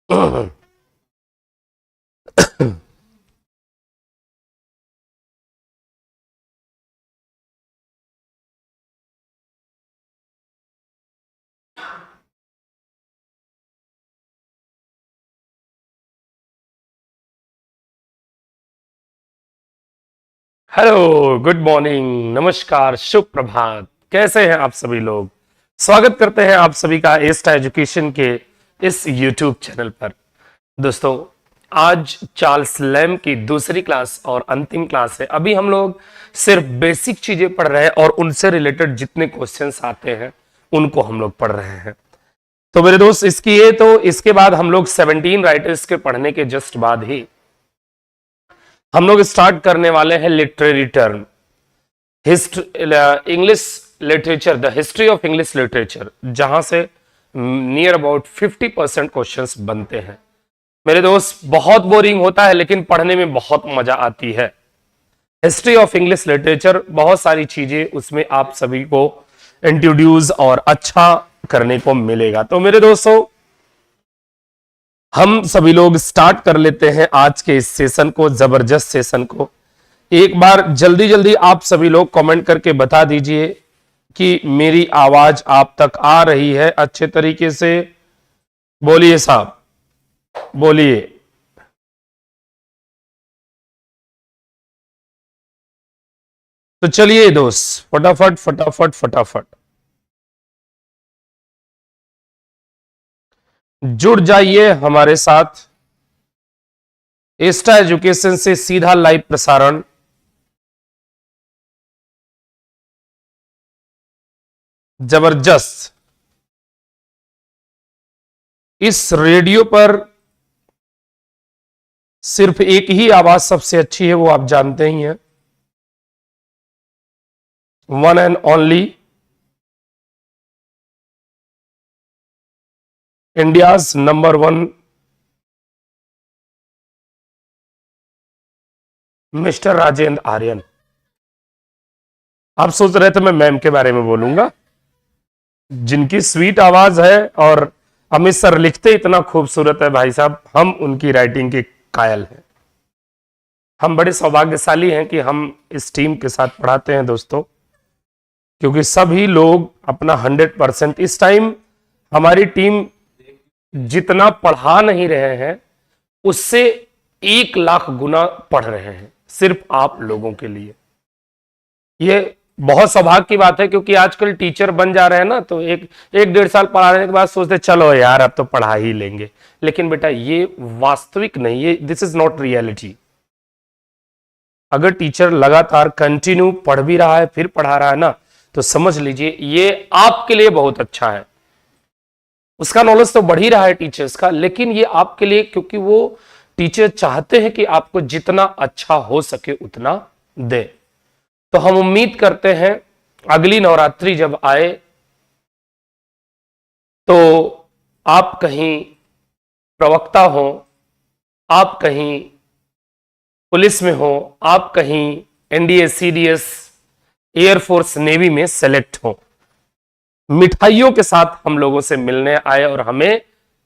Hello, good morning, नमस्कार, शुभ प्रभात। कैसे हैं आप सभी लोग? स्वागत करते हैं आप सभी का एस्टा एजुकेशन के इस यूट्यूब चैनल पर। दोस्तों, आज चार्ल्स लैम्ब की दूसरी क्लास और अंतिम क्लास है। अभी हम लोग सिर्फ बेसिक चीजें पढ़ रहे हैं और उनसे रिलेटेड जितने क्वेश्चंस आते हैं उनको हम लोग पढ़ रहे हैं। तो मेरे दोस्त, इसके बाद हम लोग 17 राइटर्स के पढ़ने के जस्ट बाद ही हम लोग स्टार्ट करने वाले हैं literary term, English literature, the history of English literature, जहां से नियर अबाउट 50% क्वेश्चंस बनते हैं। मेरे दोस्त, बहुत बोरिंग होता है लेकिन पढ़ने में बहुत मजा आती है। हिस्ट्री ऑफ इंग्लिश लिटरेचर, बहुत सारी चीजें उसमें आप सभी को इंट्रोड्यूस और अच्छा करने को मिलेगा। तो मेरे दोस्तों, हम सभी लोग स्टार्ट कर लेते हैं आज के इस सेशन को, जबरदस्त सेशन को। एक बार जल्दी जल्दी आप सभी लोग कमेंट करके बता दीजिए कि मेरी आवाज आप तक आ रही है अच्छे तरीके से। बोलिए साहब, बोलिए। तो चलिए दोस्त, फटाफट फटाफट फटाफट जुड़ जाइए हमारे साथ। एस्टा एजुकेशन से सीधा लाइव प्रसारण जबरदस्त। इस रेडियो पर सिर्फ एक ही आवाज सबसे अच्छी है, वो आप जानते ही हैं, one and only India's number 1 Mister Rajendra Aryan. आप सोच रहे थे मैं मैम के बारे में बोलूंगा, जिनकी स्वीट आवाज है और अमित सर लिखते इतना खूबसूरत है भाई साहब, हम उनकी राइटिंग के कायल हैं। हम बड़े सौभाग्यशाली हैं कि हम इस टीम के साथ पढ़ाते हैं दोस्तों, क्योंकि सभी लोग अपना 100%, इस टाइम हमारी टीम जितना पढ़ा नहीं रहे हैं उससे 1 लाख गुना पढ़ रहे हैं, सिर्फ आप लोगों के लिए। ये बहुत सौभाग्य की बात है, क्योंकि आजकल टीचर बन जा रहे हैं ना, तो एक 1-1.5 साल पढ़ाने के बाद सोचते चलो यार अब तो पढ़ा ही लेंगे। लेकिन बेटा, ये वास्तविक नहीं, ये दिस इज नॉट रियलिटी। अगर टीचर लगातार कंटिन्यू पढ़ भी रहा है फिर पढ़ा रहा है ना, तो समझ लीजिए ये आपके लिए बहुत अच्छा है। उसका नॉलेज तो बढ़ ही रहा है टीचर्स का, लेकिन ये आपके लिए, क्योंकि वो टीचर चाहते हैं कि आपको जितना अच्छा हो सके उतना दे। तो हम उम्मीद करते हैं अगली नवरात्रि जब आए तो आप कहीं प्रवक्ता हो, आप कहीं पुलिस में हो, आप कहीं एनडीए, सीडीएस, एयरफोर्स, नेवी में सेलेक्ट हो, मिठाइयों के साथ हम लोगों से मिलने आए और हमें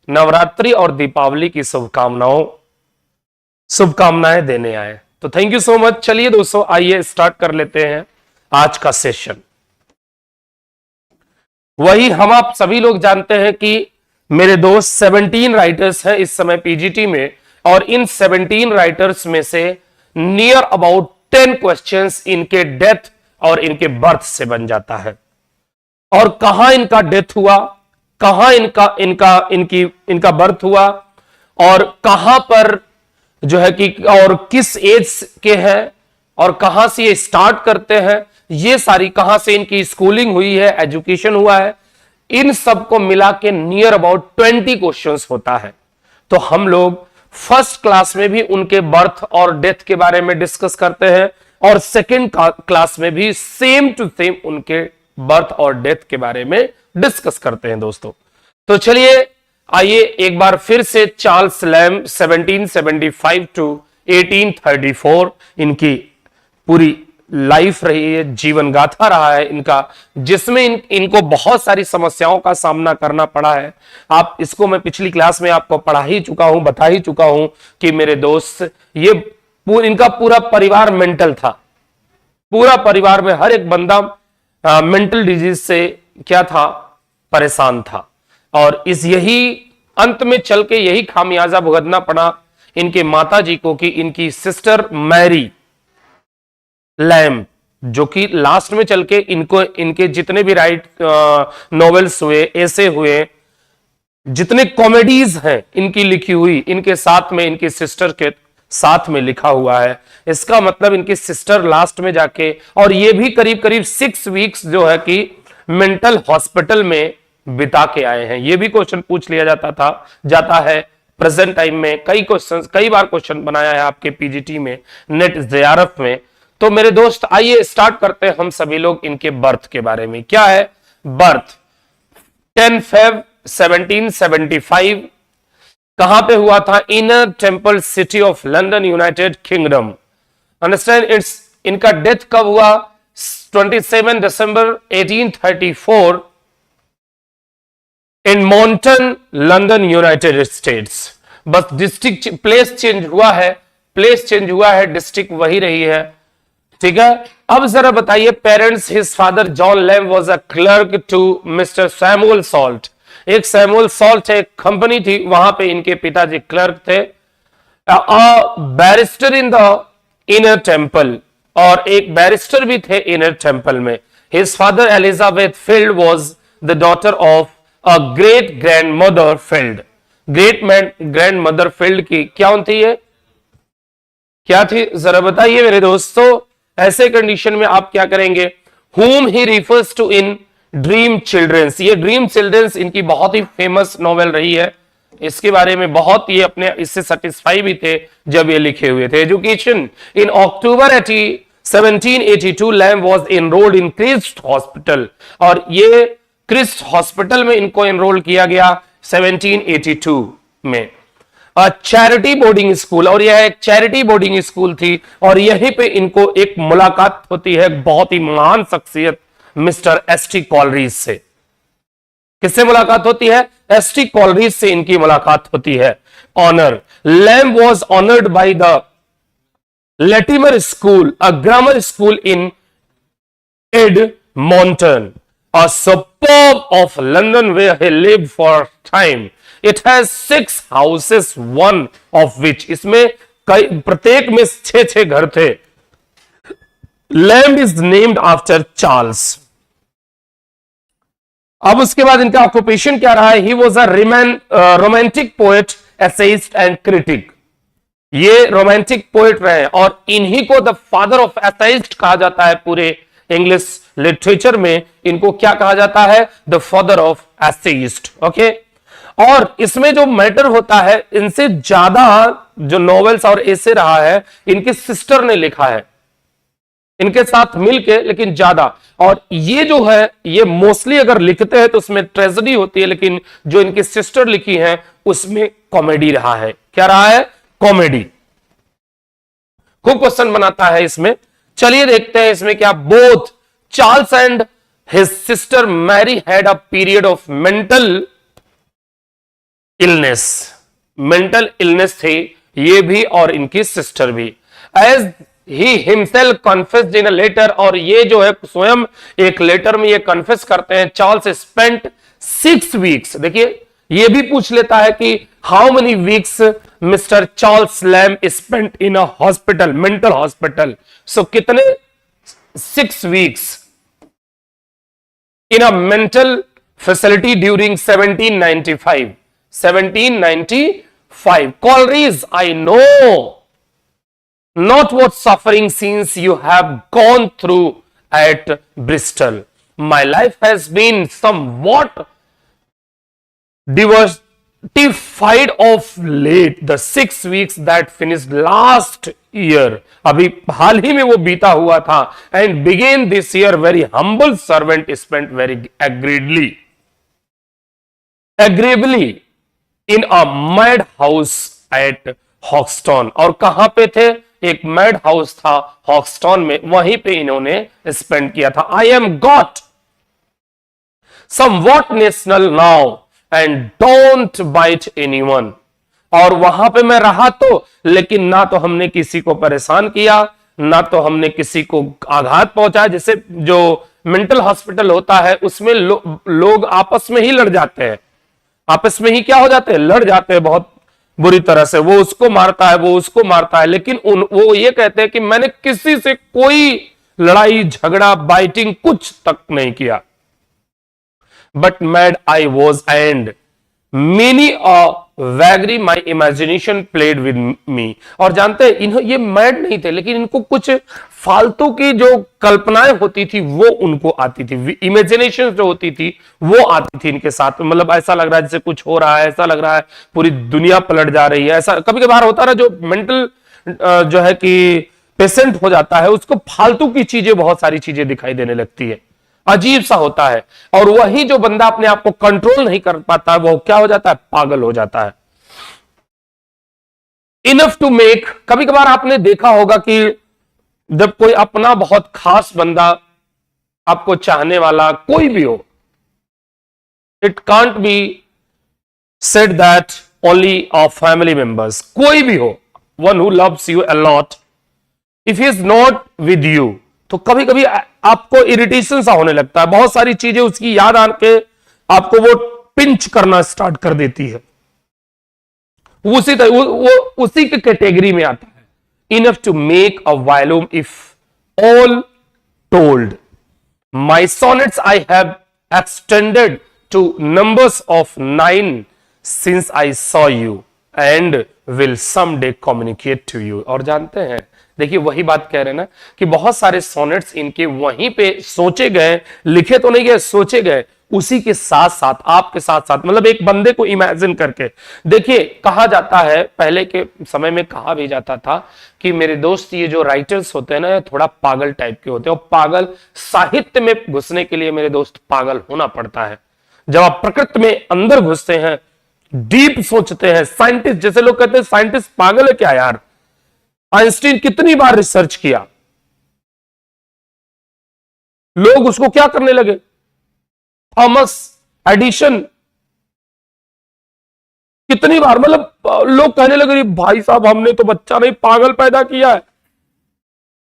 नवरात्रि और दीपावली की शुभकामनाएं देने आए। तो थैंक यू सो मच। चलिए दोस्तों, आइए स्टार्ट कर लेते हैं आज का सेशन। वही हम आप सभी लोग जानते हैं कि मेरे दोस्त 17 राइटर्स हैं इस समय पीजीटी में, और इन 17 राइटर्स में से नियर अबाउट 10 क्वेश्चंस इनके डेथ और इनके बर्थ से बन जाता है। और कहां इनका डेथ हुआ, कहां इनका बर्थ हुआ, और कहां पर जो है कि और किस एज के हैं, और कहां से ये स्टार्ट करते हैं, ये सारी कहां से इनकी स्कूलिंग हुई है, एजुकेशन हुआ है, इन सबको मिला के नियर अबाउट 20 क्वेश्चंस होता है। तो हम लोग फर्स्ट क्लास में भी उनके बर्थ और डेथ के बारे में डिस्कस करते हैं, और सेकेंड क्लास में भी सेम टू सेम उनके बर्थ और डेथ के बारे में डिस्कस करते हैं दोस्तों। तो चलिए आइए एक बार फिर से चार्ल्स लैम्ब 1775 टू 1834 इनकी पूरी लाइफ रही है, जीवन गाथा रहा है इनका, जिसमें इनको बहुत सारी समस्याओं का सामना करना पड़ा है। आप इसको मैं पिछली क्लास में आपको पढ़ा ही चुका हूं, बता ही चुका हूं कि मेरे दोस्त, ये इनका पूरा परिवार मेंटल था। पूरा परिवार में हर एक बंदा मेंटल डिजीज से क्या था, परेशान था। और इस यही अंत में चल के यही खामियाजा भुगतना पड़ा इनके माता जी को कि इनकी सिस्टर मैरी लैम, जो कि लास्ट में चल के इनको इनके जितने भी राइट नॉवेल्स हुए, ऐसे हुए, जितने कॉमेडीज हैं इनकी लिखी हुई, इनके साथ में इनकी सिस्टर के साथ में लिखा हुआ है। इसका मतलब इनकी सिस्टर लास्ट में जाके, और ये भी करीब करीब 6 वीक्स जो है कि मेंटल हॉस्पिटल में बिता के आए हैं। ये भी क्वेश्चन पूछ लिया जाता है प्रेजेंट टाइम में। कई बार क्वेश्चन बनाया है आपके पीजीटी में, नेट जेआरएफ में। तो मेरे दोस्त आइए स्टार्ट करते हैं हम सभी लोग इनके बर्थ के बारे में। क्या है बर्थ? 10 Feb 1775 कहां पे हुआ था? Inner temple city of London, United kingdom. Understand it's. इनका डेथ कब हुआ? 27 दिसंबर 1834 इन मॉन्टन, लंदन, यूनाइटेड स्टेट्स। बस डिस्ट्रिक्ट प्लेस चेंज हुआ है, डिस्ट्रिक्ट वही रही है। ठीक है। अब जरा बताइए, parents, his father John Lamb was a clerk to Mister Samuel Salt. एक सैमुअल सॉल्ट एक कंपनी थी, वहां पे इनके पिताजी क्लर्क थे। Barrister in the Inner Temple, और एक बैरिस्टर भी थे इनर टेम्पल में। His father Elizabeth Field was the daughter of a great grand mother Field. Great grand mother Field की क्या थी ये, क्या थी जरा बताइए मेरे दोस्तों। ऐसे कंडीशन में आप क्या करेंगे? whom he refers to in dream childrens. ये ड्रीम चिल्ड्रंस इनकी बहुत ही फेमस नॉवेल रही है। इसके बारे में बहुत ये अपने इससे सेटिस्फाई भी थे जब ये लिखे हुए थे। Education in October 1782 Lamb was enrolled in Christ hospital, और ये क्रिस्ट हॉस्पिटल में इनको एनरोल किया गया 1782 में। चैरिटी बोर्डिंग स्कूल, और यह एक चैरिटी बोर्डिंग स्कूल थी, और यहीं पे इनको एक मुलाकात होती है बहुत ही महान शख्सियत मिस्टर एसटी कॉलरीज से। किससे मुलाकात होती है? एसटी कॉलरीज से इनकी मुलाकात होती है। Honour, Lamb was honoured by the Latimer school, a grammar school in Edmonton, a suburb of London where he lived for time. It has 6 houses, one of which, इसमें प्रत्येक में 6 घर थे। Lamb is named after Charles. अब उसके बाद इनका occupation क्या रहा है? He was a romantic poet, essayist and critic. ये रोमांटिक पोएट रहे, और इन्हीं को द फादर ऑफ एसाइस्ट कहा जाता है। पूरे इंग्लिश लिटरेचर में इनको क्या कहा जाता है? The father of essayist. Okay. और इसमें जो मैटर होता है, इनसे ज्यादा जो नॉवेल्स और ऐसे रहा है इनके सिस्टर ने लिखा है, इनके साथ मिलके, लेकिन ज्यादा। और ये जो है ये मोस्टली अगर लिखते हैं तो उसमें ट्रेजेडी होती है, लेकिन जो इनकी सिस्टर लिखी है उसमें कॉमेडी रहा है। क्या रहा है? कॉमेडी। खूब क्वेश्चन बनाता है इसमें। चलिए देखते हैं इसमें क्या। Both Charles and his sister Mary had a period of mental illness. Mental illness थी ये भी और इनकी सिस्टर भी। As he himself confessed in a letter, और ये जो है स्वयं एक लेटर में ये कन्फेस करते हैं। चार्ल्स स्पेंट 6 वीक्स, देखिए ये भी पूछ लेता है कि how many weeks mister Charles Lamb spent in a hospital, mental hospital. So कितने? 6 weeks in a mental facility during 1795। 1795 Coleridge, I know not what suffering scenes you have gone through at Bristol. My life has been somewhat diversified of late. The 6 weeks that finished last year, अभी हाल ही में वो बीता हुआ था, and began this year very humble servant spent very agreeably in a mad house at हॉक्सटन। और कहां पे थे? एक मैड हाउस था हॉक्सटॉन में, वहीं पे इन्होंने स्पेंड किया था। I am got somewhat national now and don't bite anyone. और वहां पे मैं रहा तो, लेकिन ना तो हमने किसी को परेशान किया, ना तो हमने किसी को आघात पहुंचाया। जैसे जो मेंटल हॉस्पिटल होता है उसमें लोग आपस में ही लड़ जाते हैं, आपस में ही क्या हो जाते हैं, लड़ जाते हैं बहुत बुरी तरह से। वो उसको मारता है, वो उसको मारता है, लेकिन वो ये कहते हैं कि मैंने किसी से कोई लड़ाई झगड़ा बाइटिंग कुछ तक नहीं किया। But mad I was and many vagary my imagination played with me. और जानते हैं ये मैड नहीं थे, लेकिन इनको कुछ फालतू की जो कल्पनाएं होती थी वो उनको आती थी, इमेजिनेशन जो होती थी वो आती थी इनके साथ। मतलब ऐसा लग रहा है जैसे कुछ हो रहा है, ऐसा लग रहा है पूरी दुनिया पलट जा रही है। ऐसा कभी कभार होता है ना, जो मेंटल जो है कि पेशेंट हो जाता है, उसको फालतू की चीजें, बहुत सारी चीजें दिखाई देने लगती है, अजीब सा होता है। और वही जो बंदा अपने आप को कंट्रोल नहीं कर पाता है, वो क्या हो जाता है, पागल हो जाता है। इनफ टू मेक, कभी कभार आपने देखा होगा कि जब कोई अपना बहुत खास बंदा, आपको चाहने वाला कोई भी हो, it can't be said that only of family members, कोई भी हो, one who loves you a lot, if he is not with you, तो कभी कभी आपको इरिटेशन सा होने लगता है। बहुत सारी चीजें उसकी याद आके आपको वो पिंच करना स्टार्ट कर देती है। वो उसी के कैटेगरी में आता है। Enough to make a volume if all told, my sonnets I have extended to numbers of 9 since I saw you and will someday communicate to you. और जानते हैं, देखिए वही बात कह रहे हैं ना कि बहुत सारे सोनेट्स इनके वहीं पे सोचे गए, लिखे तो नहीं गए, सोचे गए उसी के साथ साथ, आपके साथ साथ, मतलब एक बंदे को इमेजिन करके। देखिए कहा जाता है, पहले के समय में कहा भी जाता था कि मेरे दोस्त ये जो राइटर्स होते हैं ना, थोड़ा पागल टाइप के होते हैं, और पागल साहित्य में घुसने के लिए मेरे दोस्त पागल होना पड़ता है। जब आप प्रकृति में अंदर घुसते हैं, डीप सोचते हैं, साइंटिस्ट, जैसे लोग कहते हैं साइंटिस्ट पागल है क्या यार, आइंस्टीन कितनी बार रिसर्च किया, लोग उसको क्या करने लगे, थॉमस एडिशन कितनी बार, मतलब लोग कहने लगे भाई साहब हमने तो बच्चा नहीं पागल पैदा किया है।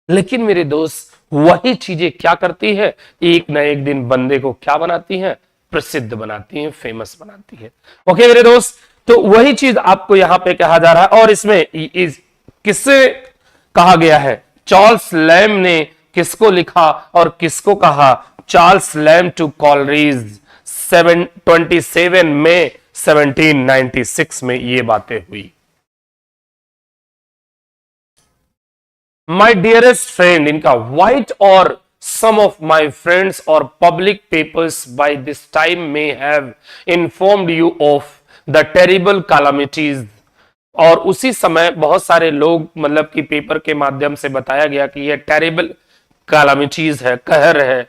लेकिन मेरे दोस्त वही चीजें क्या करती है, एक ना एक दिन बंदे को क्या बनाती है, प्रसिद्ध बनाती है, फेमस बनाती है। ओके मेरे दोस्त, तो वही चीज आपको यहां पे कहा जा रहा है। और इसमें किससे कहा गया है, चार्ल्स लैम ने किसको लिखा और किसको कहा, चार्ल्स लैम टू कॉलरीज 27 मई 1796 में ये बातें हुई। माई डियरेस्ट फ्रेंड, इनका वाइट और some of my friends or public papers by this time may have informed you of the terrible calamities। और उसी समय बहुत सारे लोग, मतलब कि पेपर के माध्यम से बताया गया कि यह टेरिबल कैलामिटीज है, कहर है,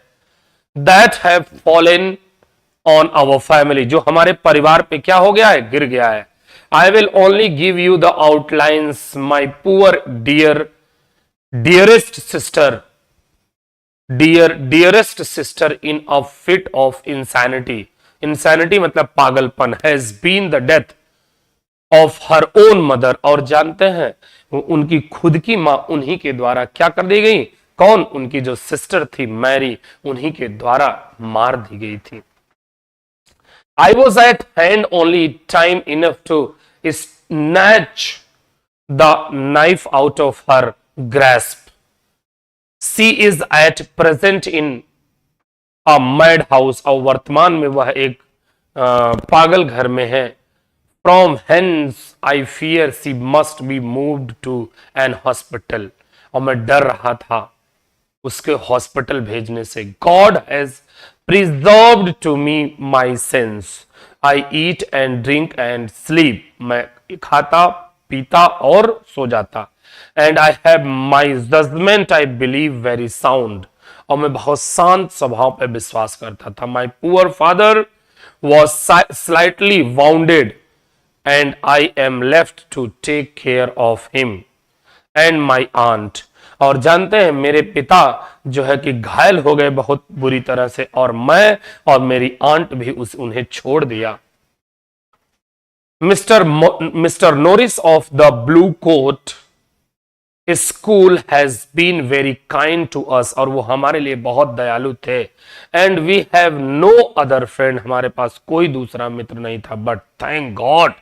that have fallen on our family, जो हमारे परिवार पे क्या हो गया है, गिर गया है। I will only give you the outlines my poor dearest sister, dearest sister in a fit of insanity, insanity मतलब पागलपन, has been the death of her own mother. और जानते हैं उनकी खुद की मां उन्हीं के द्वारा क्या कर दी गई, कौन, उनकी जो सिस्टर थी मैरी, उन्हीं के द्वारा मार दी गई थी। I was at hand only time enough to snatch the knife out of her grasp. She is at present in a mad house, और वर्तमान में वह एक पागल घर में है। From hence I fear she must be moved to an hospital, और मैं डर रहा था उसके हॉस्पिटल भेजने से। God has preserved to me my sense, I eat and drink and sleep, मैं खाता पीता और सो जाता। And I have my judgement I believe very sound, और मैं बहुत शांत स्वभाव पर विश्वास करता था। My poor father was slightly wounded and I am left to take care of him and my aunt, और जानते हैं मेरे पिता जो है कि घायल हो गए बहुत बुरी तरह से, और मैं और मेरी आंट भी उन्हें छोड़ दिया। Mister Norris of the Blue Coat school has been very kind to us, और वो हमारे लिए बहुत दयालु थे। And we have no other friend, हमारे पास कोई दूसरा मित्र नहीं था। But thank God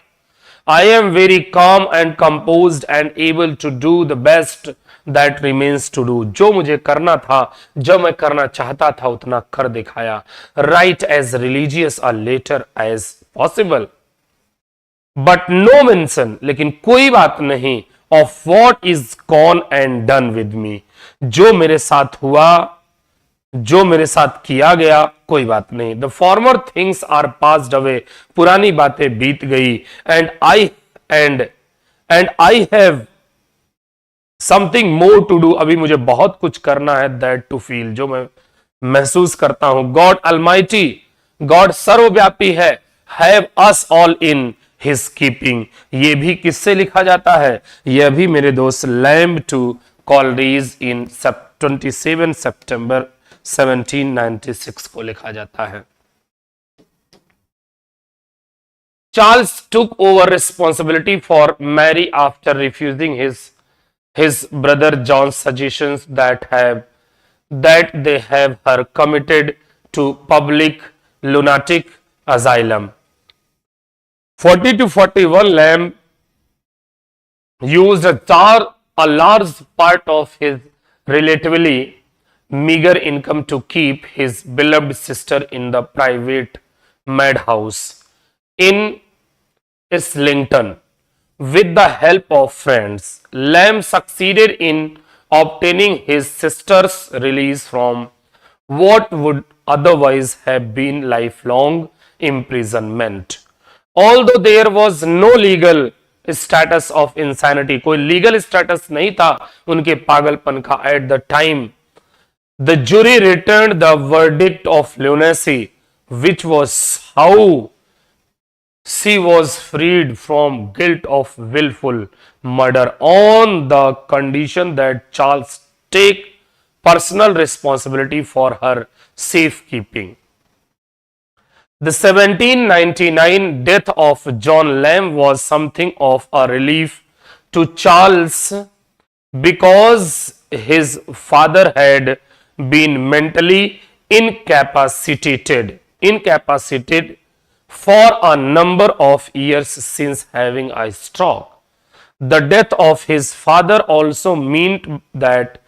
I am very calm and composed and able to do the best that remains to do, जो मुझे करना था, जो मैं करना चाहता था, उतना कर दिखाया। Write as religious a letter as possible, but no mention, लेकिन कोई बात नहीं, of what is gone and done with me, जो मेरे साथ हुआ, जो मेरे साथ किया गया, कोई बात नहीं। The former things are passed away, पुरानी बातें बीत गई। And I have something more to do, अभी मुझे बहुत कुछ करना है। दैट टू फील, जो मैं महसूस करता हूं। गॉड अलमाइटी, गॉड सर्वव्यापी है। Have us all in his keeping, ये भी किससे लिखा जाता है? यह भी मेरे दोस्त लैम्ब टू कॉलरीज इन 27 सितंबर 1796 को लिखा जाता है। Charles took over responsibility for Mary after refusing his brother John's suggestions that they have her committed to public lunatic asylum. 40 to 41, Lamb used a large part of his relatively meager income to keep his beloved sister in the private madhouse in Islington. With the help of friends, Lamb succeeded in obtaining his sister's release from what would otherwise have been lifelong imprisonment. Although there was no legal status of insanity, कोई legal status नहीं था उनके पागलपन का at the time, the jury returned the verdict of lunacy, which was how she was freed from guilt of willful murder on the condition that Charles take personal responsibility for her safekeeping. The 1799 death of John Lamb was something of a relief to Charles because his father had been mentally incapacitated for a number of years since having a stroke. The death of his father also meant that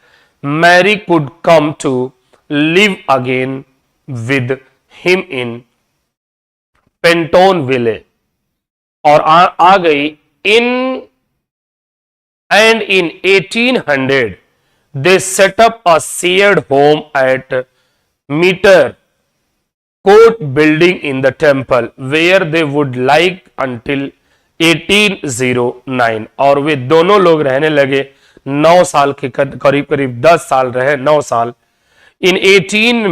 Mary could come to live again with him in Pentonville, और आ गई in 1800 they set up a shared home at Meter Court building in the temple, where they would like until 1809, और वे दोनों लोग रहने लगे 9 साल के करीब 10 साल रहे, 9 साल। In 18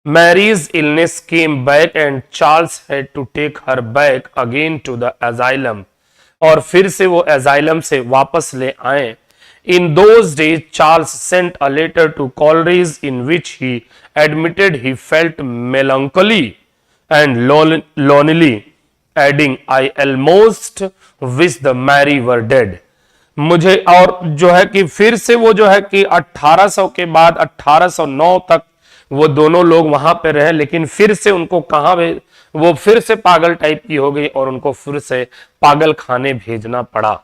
Mary's illness came back and Charles had to take her back again to the asylum, और फिर से वो asylum से वापस ले आए। In those days, Charles sent a letter to Coleridge in which he admitted he felt melancholy and lonely, adding, I almost wish the Mary were dead. मुझे, और जो है कि फिर से वो जो है कि 1800 के बाद 1809 तक वो दोनों लोग वहां पे रहे, लेकिन फिर से उनको कहां वो फिर से पागल टाइप की हो गई और उनको फिर से पागल खाने भेजना पड़ा।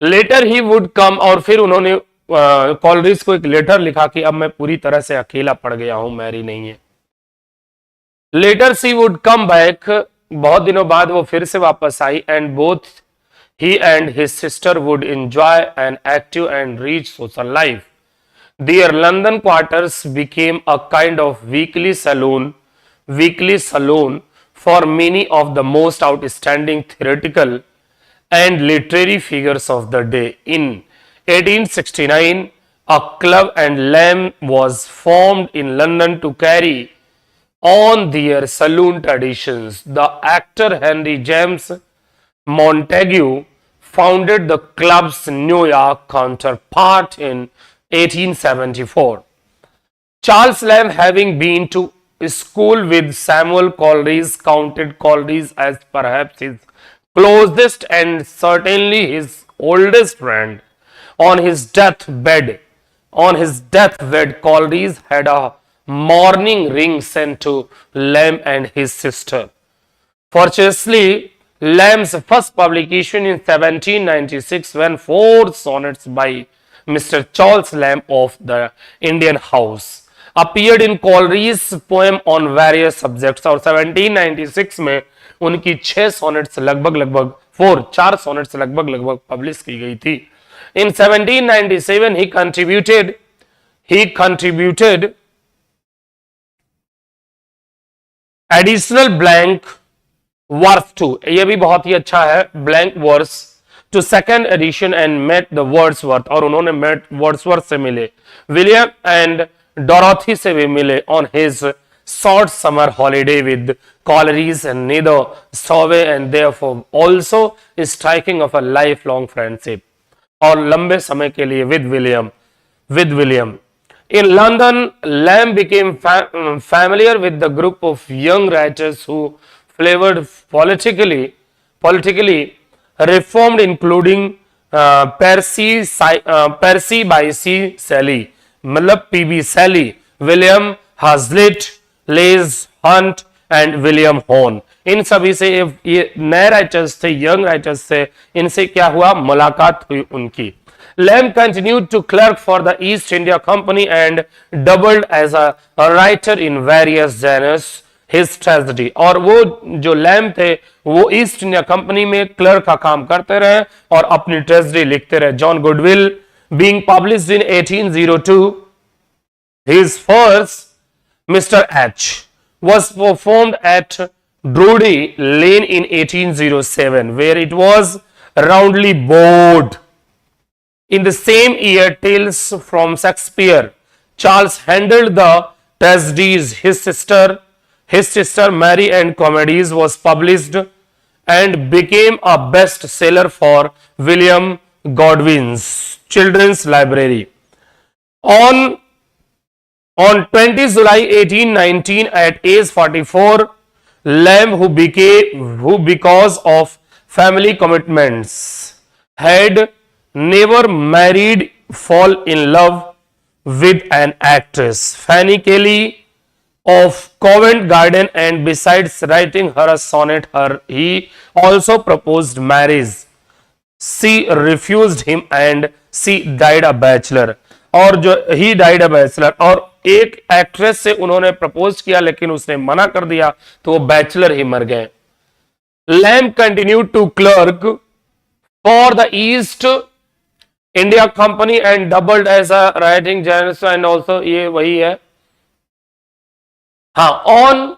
लेटर ही वुड कम, और फिर उन्होंने कॉलरिज को एक लेटर लिखा कि अब मैं पूरी तरह से अकेला पड़ गया हूं, मैरी नहीं है। Later she would come back, बहुत दिनों बाद वो फिर से वापस आई, and both he and his sister would enjoy an active and rich social life. Their London quarters became a kind of weekly saloon for many of the most outstanding theoretical and literary figures of the day. In 1869, a club and Lamb was formed in London to carry on their saloon traditions. The actor Henry James Montague founded the club's New York counterpart in 1874. Charles Lamb, having been to school with Samuel Coleridge, counted Coleridge as perhaps his closest and certainly his oldest friend. On his deathbed, Coleridge had a mourning ring sent to Lamb and his sister. Fortunately, Lamb's first publication in 1796, when 4 sonnets by Mr. Charles Lamb of the Indian House appeared in Coleridge's poem on various subjects, और 1796 में उनकी 6 sonnets लगभग 4 sonnets लगभग publish की गई थी. In 1797 he contributed additional blank verse to, ये भी बहुत ही अच्छा है, blank verse to second edition and met the Wordsworth, और उन्होंने Wordsworth से मिले, विलियम एंड डोरोथी से भी मिले on his short summer holiday with Coleridge, and neither Sauve, and therefore also striking of a lifelong friendship, और लंबे समय के लिए with William. In London, Lamb became familiar with the group of young writers who flavored politically reformed, including Percy Bysshe Shelley, मतलब P.B. Shelley, William Hazlitt, Les Hunt and William Horne. इन सभी से ये नए राइटर्स थे, young writers थे, इनसे क्या हुआ, मुलाकात हुई उनकी. Lamb continued to clerk for the East India Company and doubled as a writer in various genres. His tragedy, और वो जो लैम्ब थे वो ईस्ट इंडिया कंपनी में क्लर्क का काम करते रहे और अपनी ट्रेजेडी लिखते रहे. John goodwill being published in 1802, his first Mr. H was performed at Drury Lane in 1807, where it was roundly bowed. In the same year, Tales from Shakespeare, Charles handled the tragedies. His sister Mary and Comedies was published and became a bestseller for William Godwin's Children's Library. On 20 July 1819, at age 44, Lamb, who because of family commitments had never married, fall in love with an actress, Fanny Kelly of Covent Garden, and besides writing her a sonnet, he also proposed marriage. She refused him and she died a bachelor. और जो he died a bachelor, और एक actress से उन्होंने propose किया लेकिन उसने मना कर दिया तो वो बैचलर ही मर गए. Lamb continued to clerk for the East India Company and doubled as a writing journalist, and also ये वही है. हाँ, on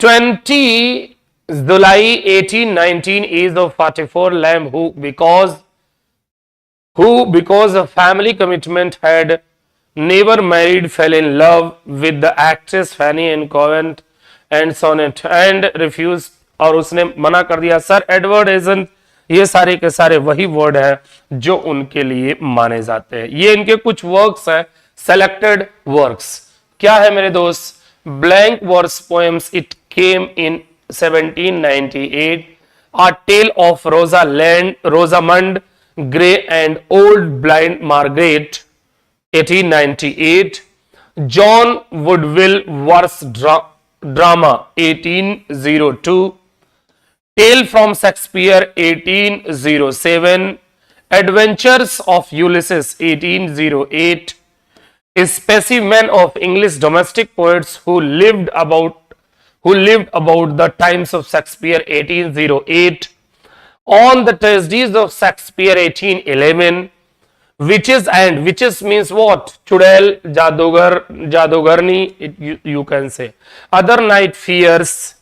20 July 1819, age of 44, Lamb, who because of family commitment had never married, fell in love with the actress Fanny and Covent and sonnet and refused, और उसने मना कर दिया. Sir Edward agent, ये सारे के सारे वही वर्ड है जो उनके लिए माने जाते हैं. ये इनके कुछ वर्क्स हैं, सेलेक्टेड वर्क्स. क्या है मेरे दोस्त? Blank verse poems. It came in 1798. A Tale of Rosamund Grey and Old Blind Margaret, 1898. John Woodville verse drama, 1802. Tale from Shakespeare, 1807. Adventures of Ulysses, 1808. A specimen of English domestic poets who lived about the times of Shakespeare, 1808. On the tragedies of Shakespeare, 1811. Witches means what? Chudel, Jadogarni, you can say. Other Night Fears,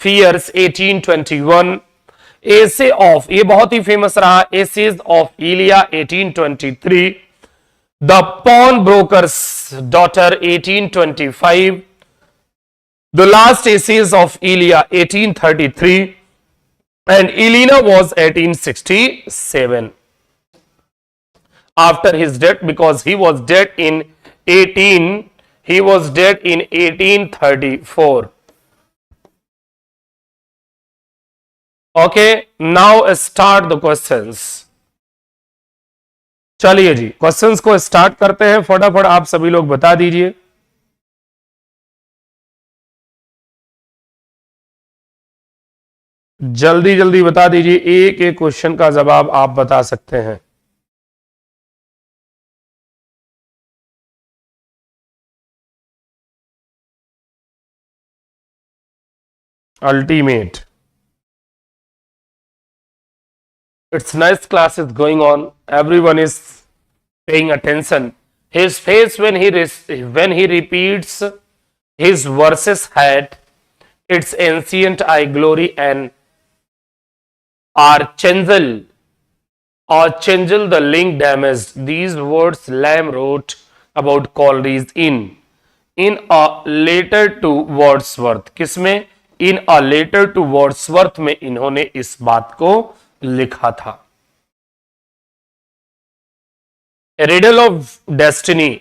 1821. Essay of, ये बहुत ही famous रहा, Essays of Elia, 1823. The Pawnbroker's Daughter, 1825. The Last Essays of Elia, 1833. and Elena was 1867 after his death, because he was dead in 1834. Okay, now start the questions. चलिए जी, questions को start करते हैं। फटाफट आप सभी लोग बता दीजिए। जल्दी जल्दी बता दीजिए, एक एक क्वेश्चन का जवाब आप बता सकते हैं। Ultimate, it's nice class is going on, everyone is paying attention. His face when he repeats his verses had its ancient eye glory and Archangel the link damaged. These words Lamb wrote about Collie's in a letter to Wordsworth. किसमें? In a letter to Wordsworth में इन्होंने इस बात को लिखा था। A riddle of destiny.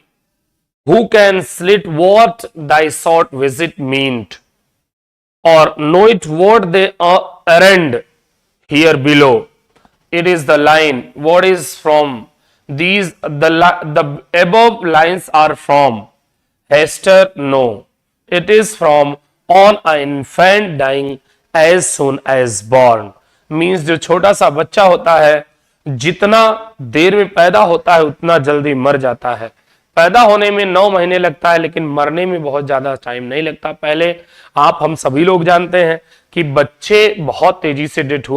Who can slit what thy short visit meant, or know it what they errand here below? It is the line. What is from these? The above lines are from Hester. No, it is from on an infant dying as soon as born. Means जो छोटा सा बच्चा होता है, जितना देर में पैदा होता है उतना जल्दी मर जाता है। पैदा होने में 9 महीने लगता है, लेकिन मरने में बहुत ज्यादा टाइम नहीं लगता। पहले हम सभी लोग जानते हैं कि बच्चे बहुत तेजी से डेथ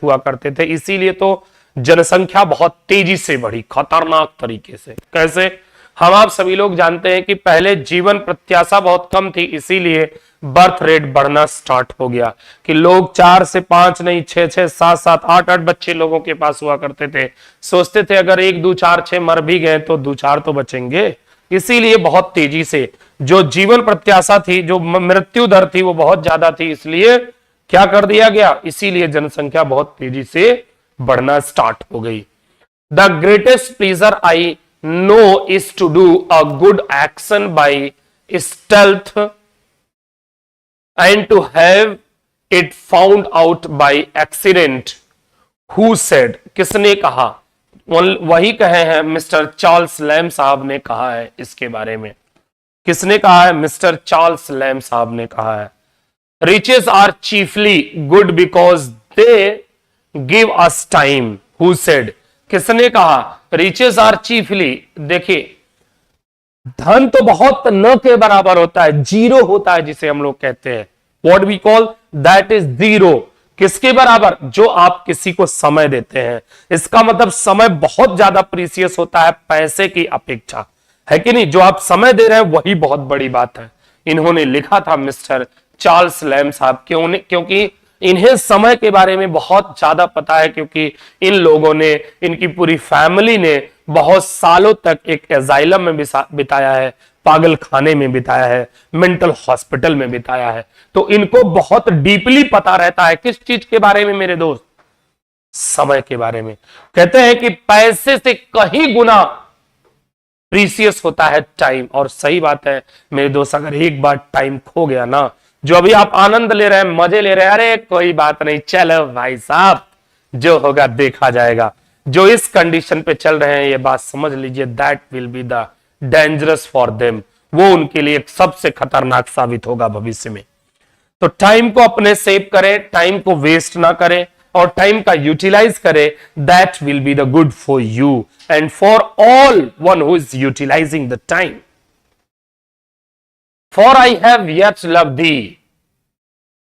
हुआ करते थे, इसीलिए तो जनसंख्या बहुत तेजी से बढ़ी, खतरनाक तरीके से। कैसे? आप सभी लोग जानते हैं कि पहले जीवन प्रत्याशा बहुत कम थी, इसीलिए बर्थ रेट बढ़ना स्टार्ट हो गया कि लोग 4 से 5 नहीं 6 6 7 7 8 8 बच्चे लोगों के पास हुआ करते थे। सोचते थे अगर 1 2 4 6 मर भी गए तो 2 4 तो बचेंगे। इसीलिए बहुत तेजी से जो जीवन प्रत्याशा थी, जो मृत्यु दर थी, वो बहुत ज्यादा थी, इसलिए क्या कर दिया गया, इसीलिए जनसंख्या बहुत तेजी से बढ़ना स्टार्ट हो गई। The greatest pleasure I know is to do a good action by stealth and to have it found out by accident. Who said? किसने कहा? वही कहे हैं मिस्टर चार्ल्स लैम साहब ने कहा है इसके बारे में। किसने कहा है? मिस्टर चार्ल्स लैम साहब ने कहा है। Riches are chiefly good because they give us time. Who said? किसने कहा? Riches are chiefly, देखिए धन तो बहुत न के बराबर होता है, जीरो होता है जिसे हम लोग कहते हैं। What we call that is zero. किसके बराबर? जो आप किसी को समय देते हैं। इसका मतलब समय बहुत ज्यादा प्रीसियस होता है पैसे की अपेक्षा, है कि नहीं? जो आप समय दे रहे हैं वही बहुत बड़ी बात है। इन्होंने लिखा था मिस्टर चार्ल्स लैम साहब। क्योंकि इन्हें समय के बारे में बहुत ज्यादा पता है, क्योंकि इन लोगों ने, इनकी पूरी फैमिली ने बहुत सालों तक एक एजाइलम में बिताया है, पागल खाने में बिताया है, मेंटल हॉस्पिटल में बिताया है। तो इनको बहुत डीपली पता रहता है किस चीज के बारे में मेरे दोस्त? समय के बारे में। कहते हैं कि पैसे से कहीं गुना प्रीसियस होता है टाइम। और सही बात है मेरे दोस्त, अगर एक बार टाइम खो गया ना, जो अभी आप आनंद ले रहे हैं, मजे ले रहे हैं, अरे कोई बात नहीं, चलो भाई साहब जो होगा देखा जाएगा। जो इस कंडीशन पे चल रहे हैं, ये बात समझ लीजिए, that will be the dangerous for them. वो उनके लिए सबसे खतरनाक साबित होगा भविष्य में। तो टाइम को अपने सेव करें, टाइम को वेस्ट ना करें और टाइम का यूटिलाइज करें। That will be the good for you and for all one who is utilising the time. For I have yet loved thee,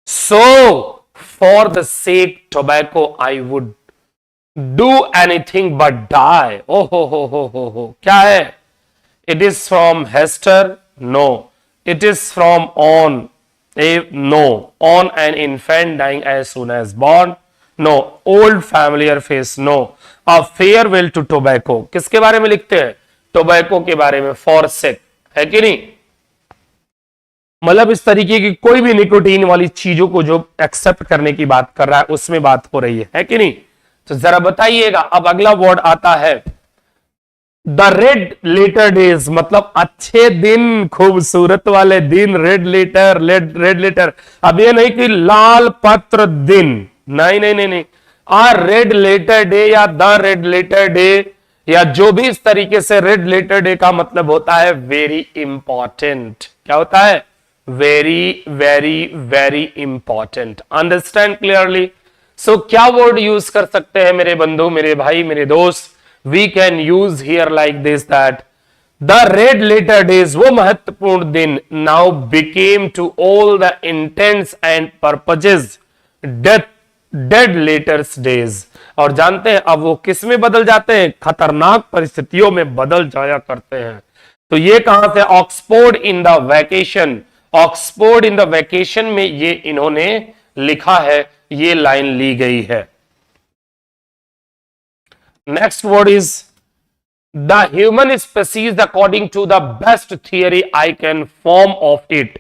so for the sake tobacco I would do anything but die. Oh ho. क्या है? It is from Hester? No. It is from on an infant dying as soon as born? No. Old familiar face? No. A farewell to tobacco. किसके बारे में लिखते हैं? Tobacco के बारे में। For sake, है कि नहीं? मतलब इस तरीके की कोई भी निकोटीन वाली चीजों को जो एक्सेप्ट करने की बात कर रहा है उसमें बात हो रही है कि नहीं। तो जरा बताइएगा, अब अगला वर्ड आता है द रेड लेटर डेज, मतलब अच्छे दिन, खूबसूरत वाले दिन, रेड लेटर, रेड लेटर। अब ये नहीं कि लाल पत्र दिन, नहीं नहीं नहीं नहीं, आ रेड लेटर डे या द रेड लेटर डे या जो भी इस तरीके से, रेड लेटर डे का मतलब होता है वेरी इंपॉर्टेंट। क्या होता है? Very very very important. Understand clearly? So क्या वर्ड यूज कर सकते हैं मेरे बंधु, मेरे भाई, मेरे दोस्त? We can use here like this that the red letter days, वो महत्वपूर्ण दिन, now became to all the intents and purposes dead letters days. और जानते हैं अब वो किस में बदल जाते हैं? खतरनाक परिस्थितियों में बदल जाया करते हैं। तो ये कहां से? Oxford in the vacation, Oxford in the vacation में ये इन्होंने लिखा है, ये लाइन ली गई है। Next word is the human species according to the best theory I can form of it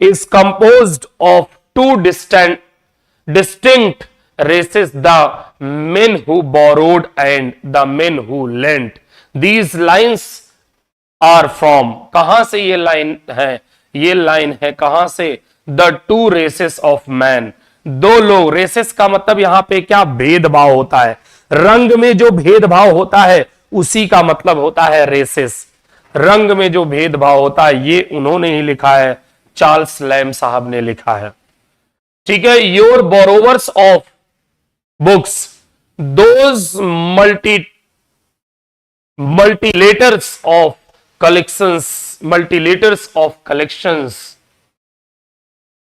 is composed of two distinct races, the men who borrowed and the men who lent. These lines are from, कहां से ये line है? ये line है कहां से? The two races of man, दो लोग। रेसेस का मतलब यहां पे क्या? भेदभाव होता है, रंग में जो भेदभाव होता है उसी का मतलब होता है रेसेस। रंग में जो भेदभाव होता है ये उन्होंने ही लिखा है, चार्ल्स लैम साहब ने लिखा है। ठीक है। Your borrowers of books, those mutilators of collections,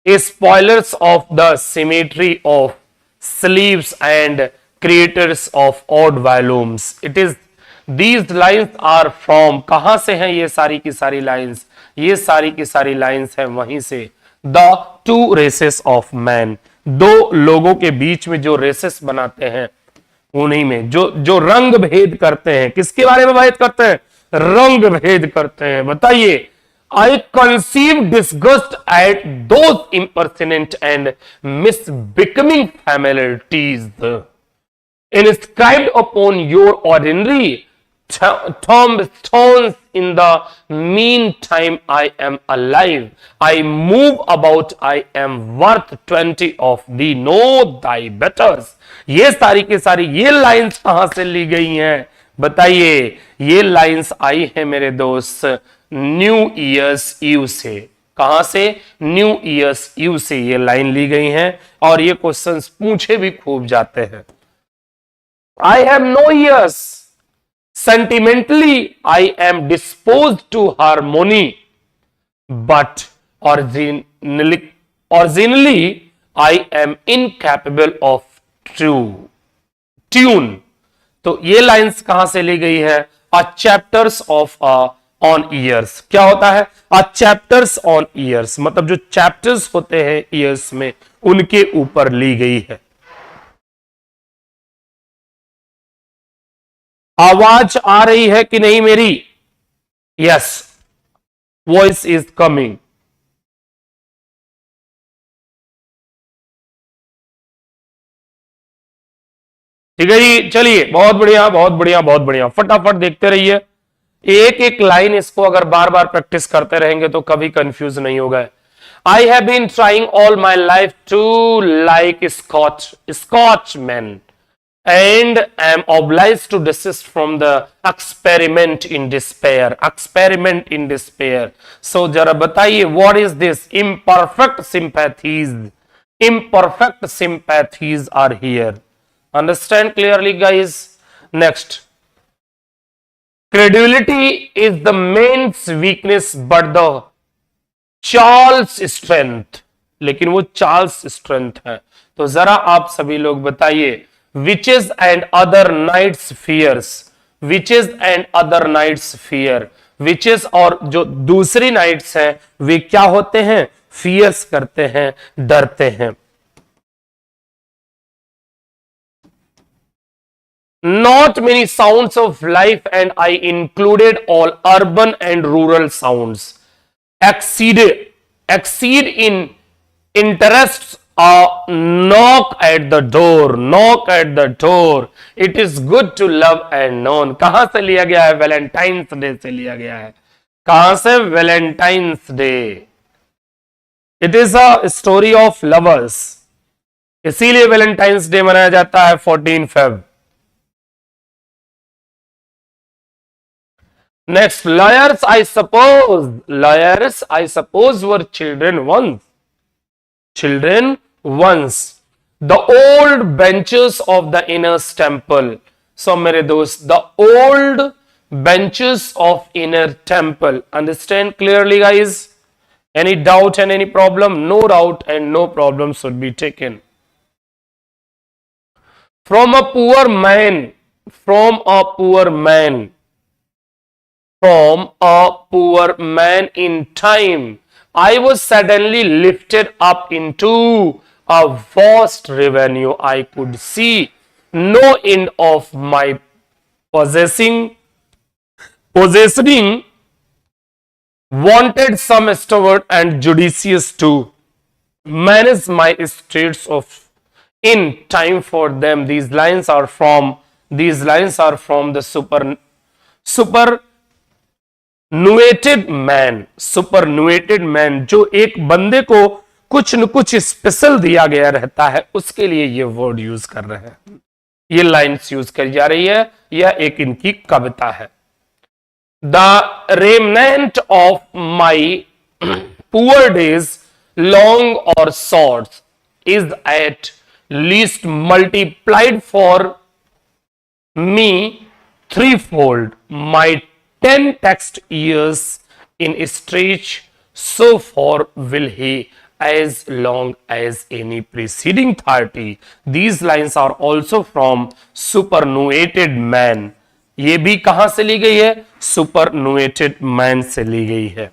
spoilers of the symmetry of sleeves and creators of odd volumes. It is these lines are from, कहां से हैं ये सारी की सारी लाइन्स? ये सारी की सारी लाइन्स हैं वहीं से। The two races of man, दो लोगों के बीच में जो रेसेस बनाते हैं उन्हीं में जो रंग भेद करते हैं। किसके बारे में भेद करते हैं? रंग भेद करते हैं। बताइए। I conceive disgust at those impertinent and misbecoming familiarities inscribed upon your ordinary tombstones. In the meantime I am alive, I move about, I am worth 20 of thee, know thy betters. ये सारी की सारी ये lines कहां से ली गई हैं? बताइए। ये लाइंस आई है मेरे दोस्त न्यू ईयर्स ईव से। कहां से? न्यू ईयर्स ईव से ये लाइन ली गई हैं और ये क्वेश्चंस पूछे भी खूब जाते हैं। I have no ears. Sentimentally, I am disposed to harmony, but originally, I am incapable of tune. तो ये लाइंस कहां से ली गई है? A chapters of on ears। क्या होता है? A chapters on ears, मतलब जो चैप्टर्स होते हैं ईयर्स में उनके ऊपर ली गई है। आवाज आ रही है कि नहीं मेरी? Yes, voice is coming. ठीक है जी, चलिए, बहुत बढ़िया बहुत बढ़िया बहुत बढ़िया। फटाफट देखते रहिए, एक एक लाइन इसको अगर बार बार प्रैक्टिस करते रहेंगे तो कभी कंफ्यूज नहीं होगा। I have been trying all my life to like Scotchman and am obliged to desist from the experiment in despair. So जरा बताइए, what is this? Imperfect sympathies are here. Understand clearly, guys? Next, credibility is the man's weakness but the Charles strength. लेकिन वो Charles strength है। तो जरा आप सभी लोग बताइए, Witches and other knights fears, witches and other knights fear, witches और जो दूसरी नाइट्स हैं वे क्या होते हैं? फियर्स करते हैं, डरते हैं। Not many sounds of life, and I included all urban and rural sounds, exceeded exceed in interests, knock at the door, knock at the door. It is good to love and known. कहां से लिया गया है? Valentine's day से लिया गया है. कहां से? Valentine's day. It is a story of lovers, इसीलिए वैलेंटाइंस डे मनाया जाता है 14 Feb. Next, lawyers I suppose were children once. Children once. The old benches of the inner temple. So मेरे दोस्त, the old benches of inner temple. Understand clearly, guys? Any doubt and any problem? No doubt and no problem should be taken. From a poor man, from a poor man, from a poor man in time, I was suddenly lifted up into a vast revenue. I could see no end of my possessing, wanted some steward and judicious to manage my estates of in time for them. These lines are from the superannuated man, जो एक बंदे को कुछ न कुछ special दिया गया रहता है, उसके लिए ये वर्ड यूज कर रहे हैं, ये लाइन्स यूज करी जा रही है. यह एक इनकी कविता है. The remnant of my poor days, long और short, is at least multiplied for me threefold. My 10 text years in stretch, so far will he as long as any preceding 30. These lines are also from superannuated man. ये भी कहां से ली गई है? superannuated man से ली गई है.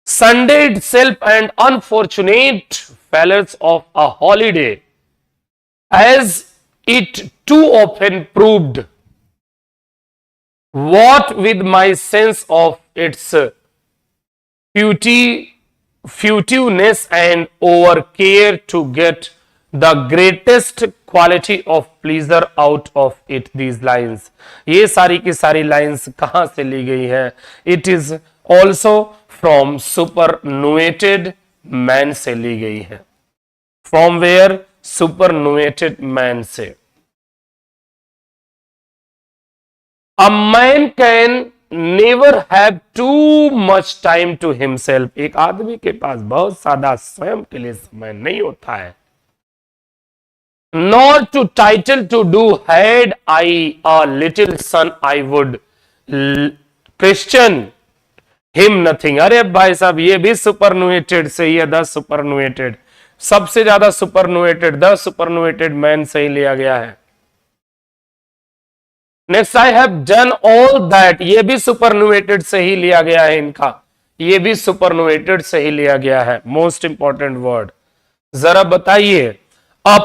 Sunday itself and unfortunate failures of a holiday, as it too often proved, what with my sense of its futiveness and overcare to get the greatest quality of pleasure out of it. These lines, ये सारी की सारी lines कहां से ली गई है? It is also from superannuated man से ली गई है. From where? superannuated man से. A man can never have too much time to himself. एक आदमी के पास बहुत ज्यादा स्वयं के लिए समय नहीं होता है. Nor to title to do, had I a little son I would Christian him nothing. अरे भाई साहब, ये भी superannuated से ही है. द superannuated, सबसे ज्यादा superannuated, द superannuated man से ही लिया गया है. Next, I have done all that, ये भी superannuated से ही लिया गया है इनका, ये भी superannuated से ही लिया गया है. मोस्ट इंपॉर्टेंट वर्ड, जरा बताइए. A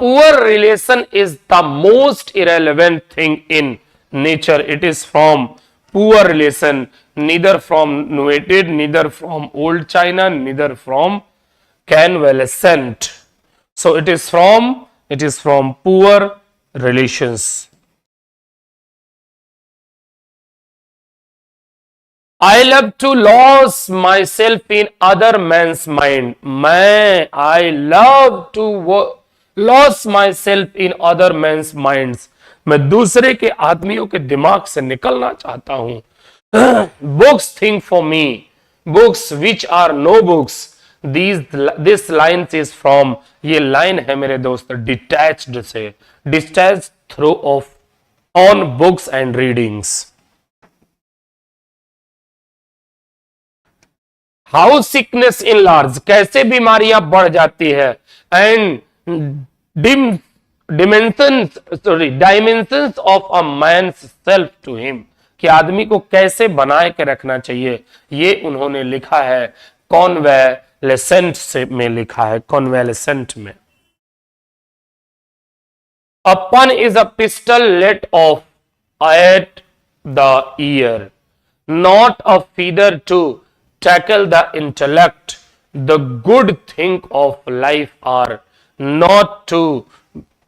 poor relation is the most irrelevant thing in nature. It is from poor relation, neither from nuated, neither from old China, neither from convalescent. So it is from poor relations. I love to lose myself in other man's mind. I love to lose myself in other man's minds. मैं दूसरे के आदमियों के दिमाग से निकलना चाहता हूं. Books think for me, books which are no books. This line is from, ये लाइन है मेरे दोस्त detached से, detached through of on books and readings. How sickness enlarges, कैसे बीमारियां बढ़ जाती है. And dimensions of a man's self to him, कि आदमी को कैसे बनाए के रखना चाहिए, ये उन्होंने लिखा है कॉन्वेलेसेंट से में लिखा है, कॉन्वेलेसेंट में. A pun is a pistol let off at the ear, not a feather to tackle the intellect. The good thing of life are not to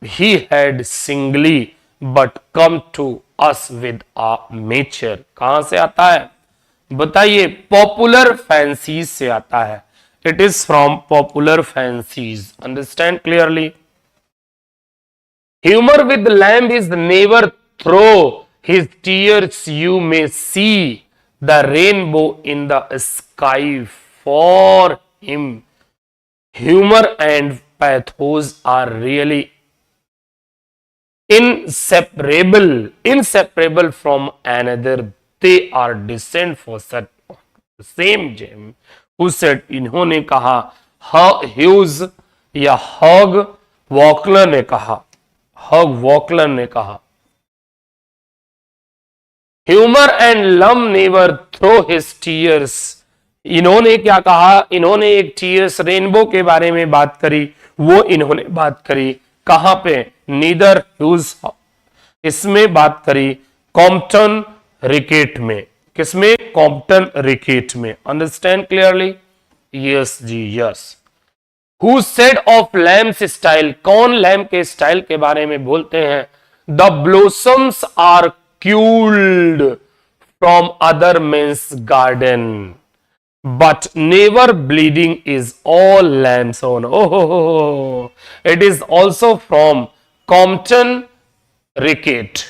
he had singly but come to us with a nature. कहां से आता है बताइए? Popular fancies से आता है. It is from popular fancies. Understand clearly? Humor with lamb is never through his tears. You may see the rainbow in the sky for him. Humor and pathos are really inseparable from another. They are descent for such the same gem who said. इन्होंने कहा, huge या hog Walker ने कहा, hog Walker ने कहा, humour and Lamb never throw his tears. इन्होंने क्या कहा? इन्होंने एक टीयर्स रेनबो के बारे में बात करी. वो इन्होंने बात करी कहां पे? Neither huge. इसमें बात करी कॉम्पटन रिकेट में. किसमें? कॉम्पटन रिकेट में. Understand clearly? यस जी yes. Who said of lamb's style? कौन लैम्प के स्टाइल के बारे में बोलते हैं? The blossoms are culled from other men's garden, but never bleeding is all lamb's own. Oh, it is also from Compton Ricket.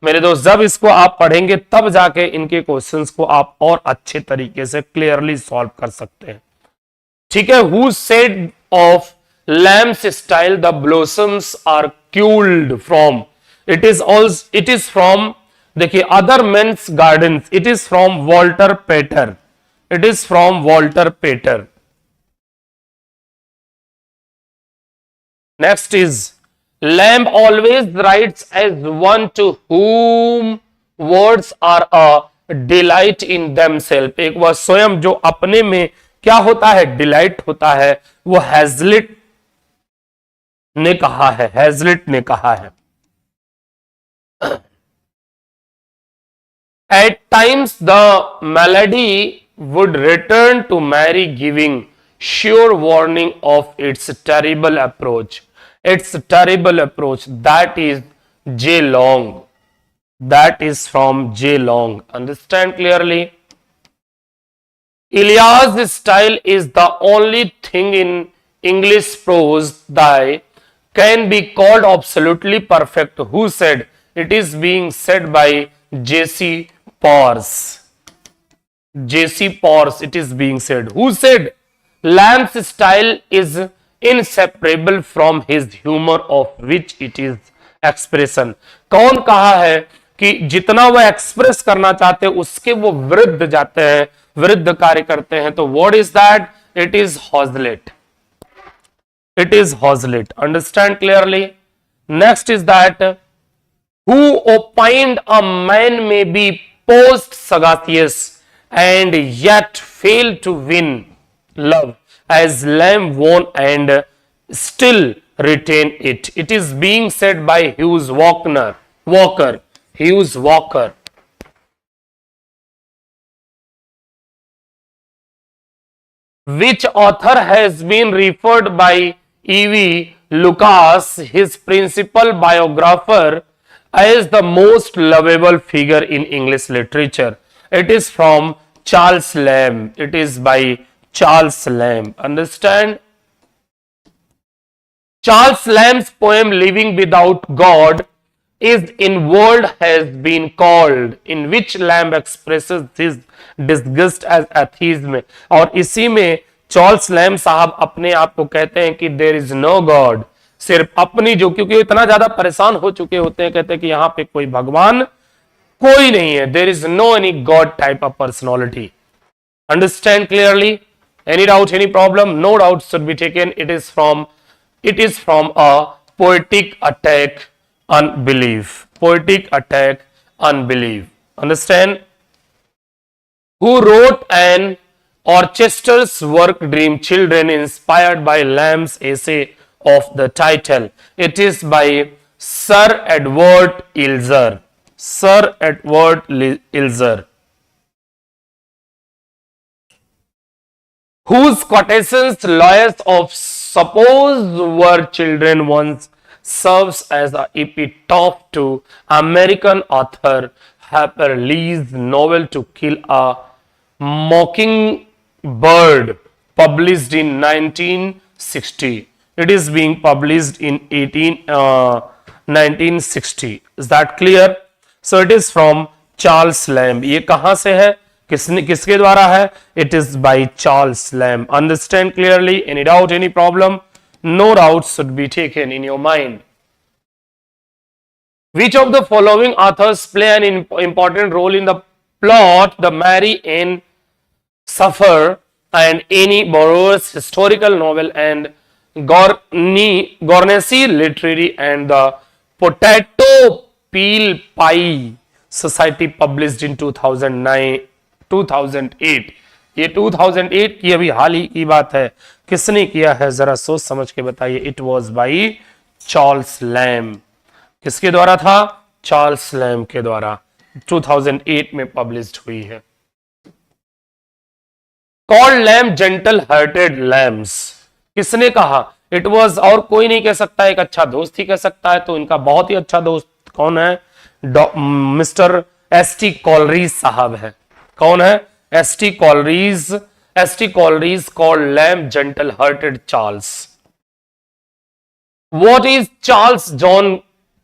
मेरे दोस्त, जब इसको आप पढ़ेंगे तब जाके इनके क्वेश्चंस को आप और अच्छे तरीके से क्लियरली सॉल्व कर सकते हैं. ठीक है? Who said of Lamb's style the blossoms are culled from. It is from, देखिए, other men's garden. It is from Walter Pater. It is from Walter Pater. Next is Lamb always writes as one to whom words are a delight in themselves. एक वह स्वयं जो अपने में क्या होता है? डिलाइट होता है. वो हैजलिट ने कहा है. हैजलिट ने कहा है. At times the melody would return to Mary, giving sure warning of its terrible approach. Its terrible approach. That is J. Long. That is from J. Long. Understand clearly? Iliad's style is the only thing in English prose that can be called absolutely perfect. Who said? It is being said by J.C. Pars. J.C. Pars. It is being said. Who said? Lamb's style is inseparable from his humor of which it is expression. कौन कहा है कि जितना वह express करना चाहते हैं उसके वो विरुद्ध जाते हैं, विरुद्ध कार्य करते हैं? तो what is that? It is Hazlitt. It is Hazlitt. Understand clearly? Next is that who opined a man may be post sagacious and yet fail to win love as Lamb won and still retain it. It is being said by Hughes Walker. Hughes Walker. Which author has been referred by E.V. Lucas, his principal biographer, as the most lovable figure in English literature. It is from Charles Lamb. It is by Charles Lamb. Understand? Charles Lamb's poem Living Without God is in world has been called, in which Lamb expresses his disgust as atheism. और इसी में Charles lamb साहब अपने आप को कहते हैं कि देयर इज नो गॉड. सिर्फ अपनी जो, क्योंकि इतना ज्यादा परेशान हो चुके होते हैं, कहते हैं कि यहां पे कोई भगवान कोई नहीं है. There is no any god type of personality. Understand clearly? Any doubt, any problem? No doubts should be taken. It is from a poetic attack unbelief. Poetic attack unbelief. Understand? Who wrote an orchestra's work Dream Children inspired by Lamb's essay of the title? It is by sir Edward Elgar, sir Edward Elgar. Whose quotations lawyers of suppose were children once serves as a epitaph to American author Harper Lee's novel To Kill a Mockingbird, published in 1960. It is being published in 1960. Is that clear? So it is from Charles Lamb. ये कहां से है, किसके द्वारा है? It is by Charles Lamb. Understand clearly? Any doubt, any problem? No doubts should be taken in your mind. Which of the following authors play an important role in the plot? The Mary Ann Suffer and Annie Burroughs historical novel, and Gornesi literary, and the Potato Peel Pie Society, published in 2008. ये 2008 की अभी हाल ही की बात है। किसने किया है, जरा सोच समझ के बताइए। It was by Charles lamb. किसके द्वारा था? चार्ल्स लैम्ब के द्वारा 2008 में पब्लिश्ड हुई है। Called Lamb gentle hearted Lamb's, किसने कहा? इट वॉज, और कोई नहीं कह सकता, एक अच्छा दोस्त ही कह सकता है। तो इनका बहुत ही अच्छा दोस्त कौन है? Mister ST. कॉलरीज साहब है। कौन है? S T. Coleridge. S T. Coleridge called Lamb gentle hearted Charles. What is Charles John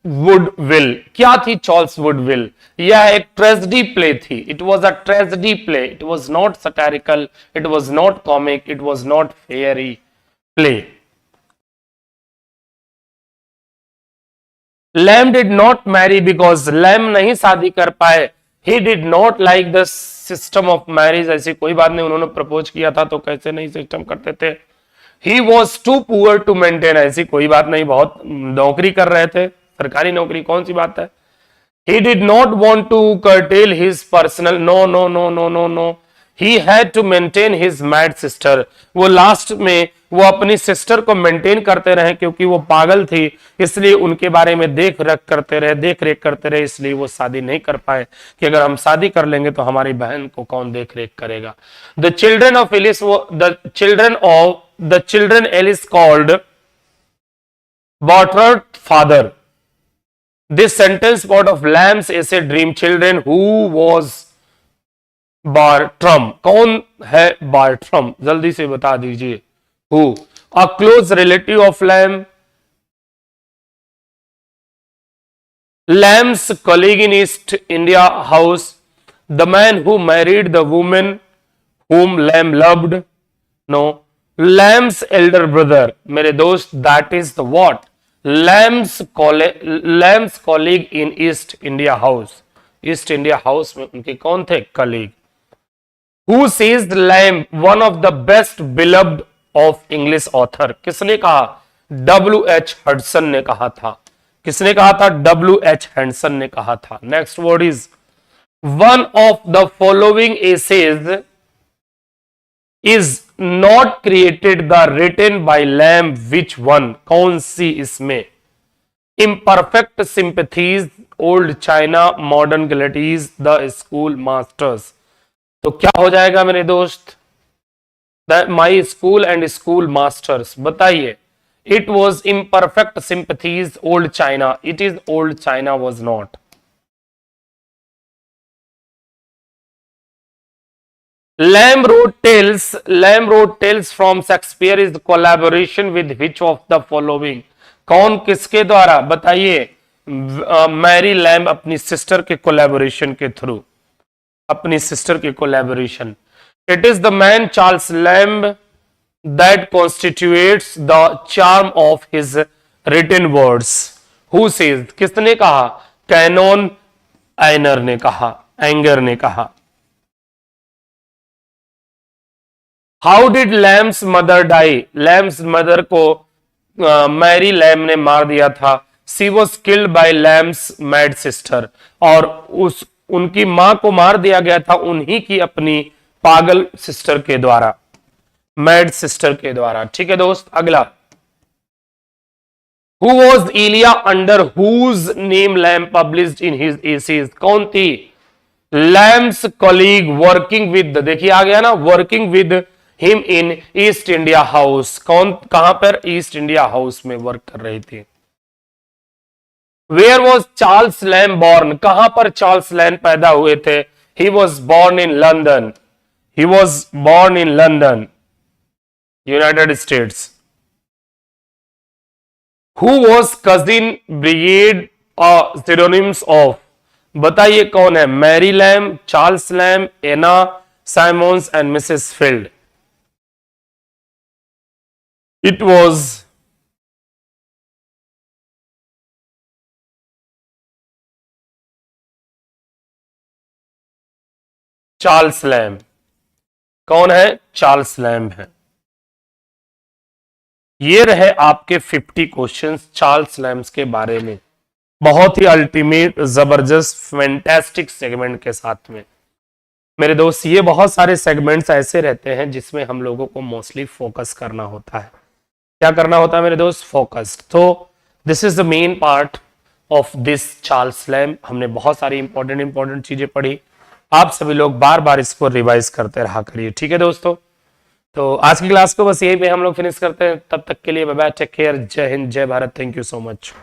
Woodvil? क्या थी चार्ल्स वुडविल? यह एक ट्रेजेडी प्ले थी। It was a tragedy play. It was not satirical, it was not comic, it was not fairy play. Lamb did not marry because, Lamb नहीं शादी कर पाए। He did not like the system of marriage, ऐसी कोई बात नहीं। उन्होंने propose किया था तो कैसे नहीं सिस्टम करते थे। He was too poor to maintain, ऐसी कोई बात नहीं, बहुत नौकरी कर रहे थे, सरकारी नौकरी, कौन सी बात है। He did not want to curtail his personal, no no no no no no, he had to maintain his mad sister. वो लास्ट में वो अपनी सिस्टर को मेंटेन करते रहे, क्योंकि वो पागल थी, इसलिए उनके बारे में देख रेख करते रहे, इसलिए वो शादी नहीं कर पाए कि अगर हम शादी कर लेंगे तो हमारी बहन को कौन देख रेख करेगा। The children of Alice, the children Alice called Bartrand father. This sentence part of Lamb's essay Dream Children. Who was Bartram? कौन है Bartram? जल्दी से बता दीजिए। Who? A close relative of Lamb. Lamb's colleague in East India House. The man who married the woman whom Lamb loved. No. Lamb's elder brother. मेरे दोस्त, that is the what? Lamb's colleague in East India House. East India House में उनके कौन थे? colleague. Who says Lamb one of the best beloved of English author? किसने कहा? W.H. Hudson ने कहा था। किसने कहा था? W.H. Hudson ने कहा था। Next word is one of the following essays is not created the written by Lamb. Which one? कौन सी इसमें? Imperfect sympathies, Old China, Modern Galatees, The School Masters. तो क्या हो जाएगा मेरे दोस्त? My School and School Masters. बताइए। It was imperfect sympathies, Old China. It is Old China was not. Lamb wrote tales from Shakespeare is collaboration with which of the following? कौन किसके द्वारा? बताइए। मैरी लैम्ब अपनी sister के collaboration के through, अपनी sister के collaboration. It is the man Charles Lamb that constitutes the charm of his written words. Who says? किसने कहा? कैनोन एंगर ने कहा। How did Lamb's mother die? Lamb's mother को मैरी लैम्ब ने मार दिया था। She was killed by Lamb's mad sister, और उनकी मां को मार दिया गया था उन्हीं की अपनी पागल सिस्टर के द्वारा, मैड सिस्टर के द्वारा। ठीक है दोस्त, अगला who was Elia under whose name Lamb published in his essays, कौन थी लैम्स कॉलीग वर्किंग विद, देखिए आ गया ना, working with him in East India House, कौन कहां पर ईस्ट इंडिया हाउस में वर्क कर रही थी। Where was Charles Lamb born, कहां पर चार्ल्स लैम पैदा हुए थे। He was born in London, he was born in London United States. Who was cousin Bridget synonyms of, बताइए कौन है, Mary Lamb, Charles Lamb, Anna Simmons and Mrs Field. It was Charles Lamb, कौन है, Charles lamb है। ये रहे आपके 50 questions Charles lamps के बारे में, बहुत ही अल्टीमेट जबरदस्त फैंटास्टिक सेगमेंट के साथ में। मेरे दोस्त ये बहुत सारे सेगमेंट्स ऐसे रहते हैं जिसमें हम लोगों को मोस्टली फोकस करना होता है। क्या करना होता है मेरे दोस्त, फोकस्ड। तो this is the main part of this Charles Lamb. हमने बहुत सारी इंपॉर्टेंट चीजें पढ़ी, आप सभी लोग बार बार इसको रिवाइज करते रहा करिए, ठीक है दोस्तों। तो आज की क्लास को बस यही पे हम लोग फिनिश करते हैं, तब तक के लिए बाय बाय, टेक केयर, जय हिंद, जय Bharat, thank you so much.